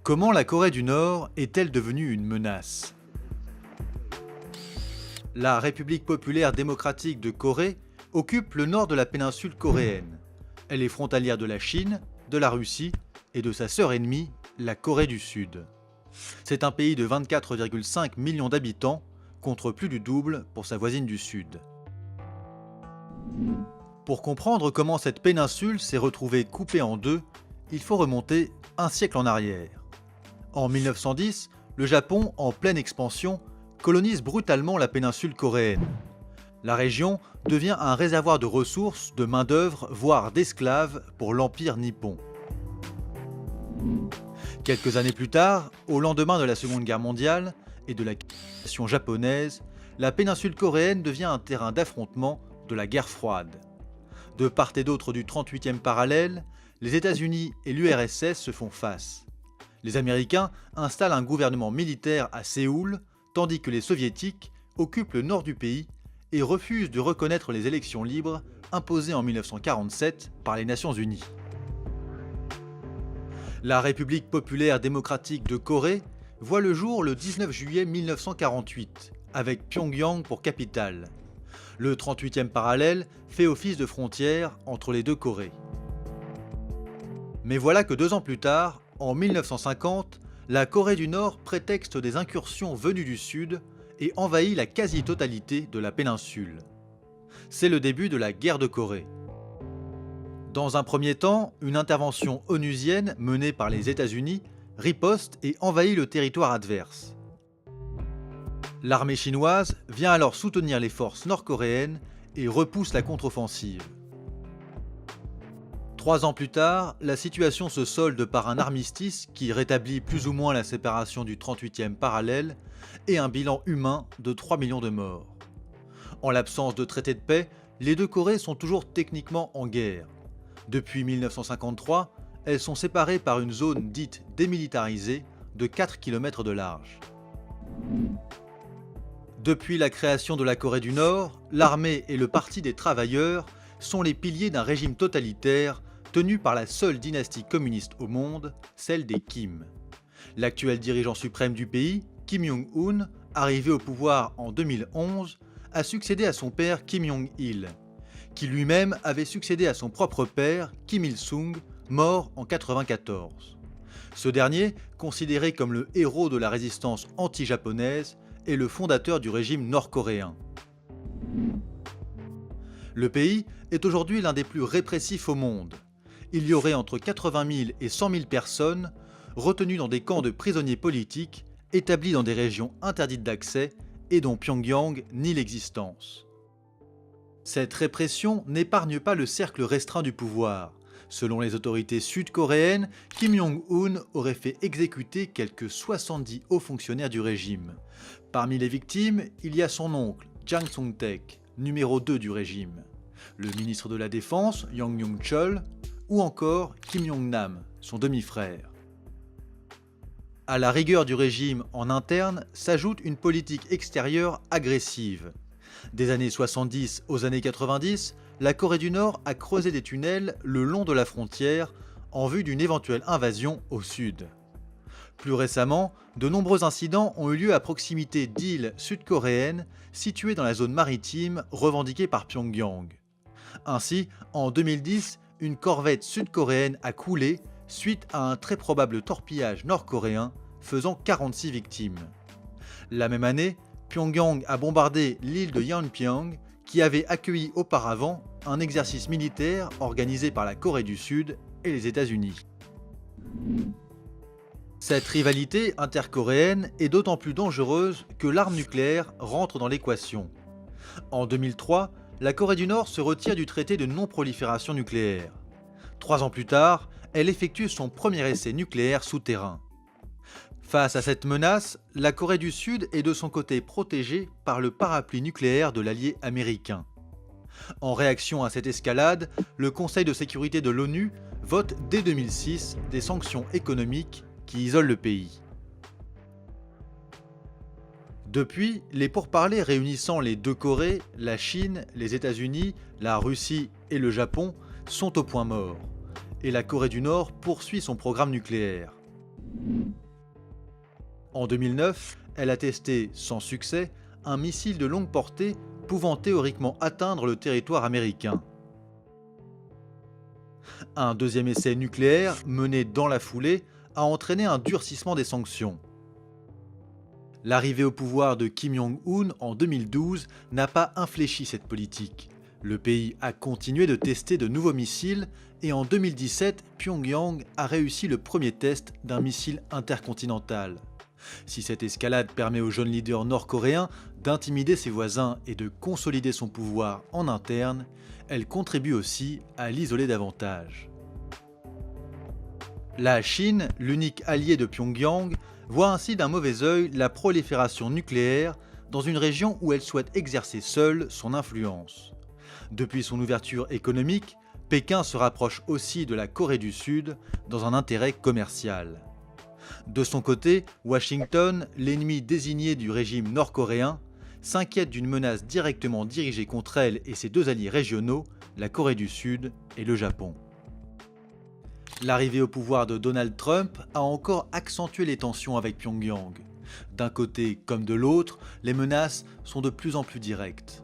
Comment la Corée du Nord est-elle devenue une menace? La République populaire démocratique de Corée occupe le nord de la péninsule coréenne. Elle est frontalière de la Chine, de la Russie et de sa sœur ennemie, la Corée du Sud. C'est un pays de 24,5 millions d'habitants, contre plus du double pour sa voisine du Sud. Pour comprendre comment cette péninsule s'est retrouvée coupée en deux, il faut remonter un siècle en arrière. En 1910, le Japon, en pleine expansion, colonise brutalement la péninsule coréenne. La région devient un réservoir de ressources, de main-d'œuvre, voire d'esclaves pour l'Empire nippon. Quelques années plus tard, au lendemain de la Seconde Guerre mondiale et de la capitulation japonaise, la péninsule coréenne devient un terrain d'affrontement de la guerre froide. De part et d'autre du 38e parallèle, les États-Unis et l'URSS se font face. Les Américains installent un gouvernement militaire à Séoul, tandis que les Soviétiques occupent le nord du pays et refusent de reconnaître les élections libres imposées en 1947 par les Nations Unies. La République populaire démocratique de Corée voit le jour le 19 juillet 1948, avec Pyongyang pour capitale. Le 38e parallèle fait office de frontière entre les deux Corées. Mais voilà que 2 ans plus tard, en 1950, la Corée du Nord prétexte des incursions venues du Sud et envahit la quasi-totalité de la péninsule. C'est le début de la guerre de Corée. Dans un premier temps, une intervention onusienne menée par les États-Unis riposte et envahit le territoire adverse. L'armée chinoise vient alors soutenir les forces nord-coréennes et repousse la contre-offensive. 3 ans plus tard, la situation se solde par un armistice qui rétablit plus ou moins la séparation du 38e parallèle et un bilan humain de 3 millions de morts. En l'absence de traité de paix, les deux Corées sont toujours techniquement en guerre. Depuis 1953, elles sont séparées par une zone dite démilitarisée de 4 km de large. Depuis la création de la Corée du Nord, l'armée et le Parti des travailleurs sont les piliers d'un régime totalitaire tenu par la seule dynastie communiste au monde, celle des Kim. L'actuel dirigeant suprême du pays, Kim Jong-un, arrivé au pouvoir en 2011, a succédé à son père Kim Jong-il, qui lui-même avait succédé à son propre père, Kim Il-sung, mort en 1994. Ce dernier, considéré comme le héros de la résistance anti-japonaise, est le fondateur du régime nord-coréen. Le pays est aujourd'hui l'un des plus répressifs au monde. Il y aurait entre 80 000 et 100 000 personnes retenues dans des camps de prisonniers politiques établis dans des régions interdites d'accès et dont Pyongyang nie l'existence. Cette répression n'épargne pas le cercle restreint du pouvoir. Selon les autorités sud-coréennes, Kim Jong-un aurait fait exécuter quelques 70 hauts fonctionnaires du régime. Parmi les victimes, il y a son oncle, Jang Song-taek, numéro 2 du régime, le ministre de la Défense, Yang Yong-chol, ou encore Kim Yong-nam, son demi-frère. À la rigueur du régime en interne s'ajoute une politique extérieure agressive. Des années 70 aux années 90, la Corée du Nord a creusé des tunnels le long de la frontière en vue d'une éventuelle invasion au sud. Plus récemment, de nombreux incidents ont eu lieu à proximité d'îles sud-coréennes situées dans la zone maritime revendiquée par Pyongyang. Ainsi, en 2010, une corvette sud-coréenne a coulé suite à un très probable torpillage nord-coréen faisant 46 victimes. La même année, Pyongyang a bombardé l'île de Yeonpyeong qui avait accueilli auparavant un exercice militaire organisé par la Corée du Sud et les États-Unis. Cette rivalité intercoréenne est d'autant plus dangereuse que l'arme nucléaire rentre dans l'équation. En 2003, la Corée du Nord se retire du traité de non-prolifération nucléaire. 3 ans plus tard, elle effectue son premier essai nucléaire souterrain. Face à cette menace, la Corée du Sud est de son côté protégée par le parapluie nucléaire de l'allié américain. En réaction à cette escalade, le Conseil de sécurité de l'ONU vote dès 2006 des sanctions économiques qui isolent le pays. Depuis, les pourparlers réunissant les deux Corées, la Chine, les États-Unis, la Russie et le Japon sont au point mort, et la Corée du Nord poursuit son programme nucléaire. En 2009, elle a testé, sans succès, un missile de longue portée pouvant théoriquement atteindre le territoire américain. Un deuxième essai nucléaire, mené dans la foulée, a entraîné un durcissement des sanctions. L'arrivée au pouvoir de Kim Jong-un en 2012 n'a pas infléchi cette politique. Le pays a continué de tester de nouveaux missiles et en 2017, Pyongyang a réussi le premier test d'un missile intercontinental. Si cette escalade permet au jeune leader nord-coréen d'intimider ses voisins et de consolider son pouvoir en interne, elle contribue aussi à l'isoler davantage. La Chine, l'unique allié de Pyongyang, voit ainsi d'un mauvais œil la prolifération nucléaire dans une région où elle souhaite exercer seule son influence. Depuis son ouverture économique, Pékin se rapproche aussi de la Corée du Sud dans un intérêt commercial. De son côté, Washington, l'ennemi désigné du régime nord-coréen, s'inquiète d'une menace directement dirigée contre elle et ses deux alliés régionaux, la Corée du Sud et le Japon. L'arrivée au pouvoir de Donald Trump a encore accentué les tensions avec Pyongyang. D'un côté comme de l'autre, les menaces sont de plus en plus directes.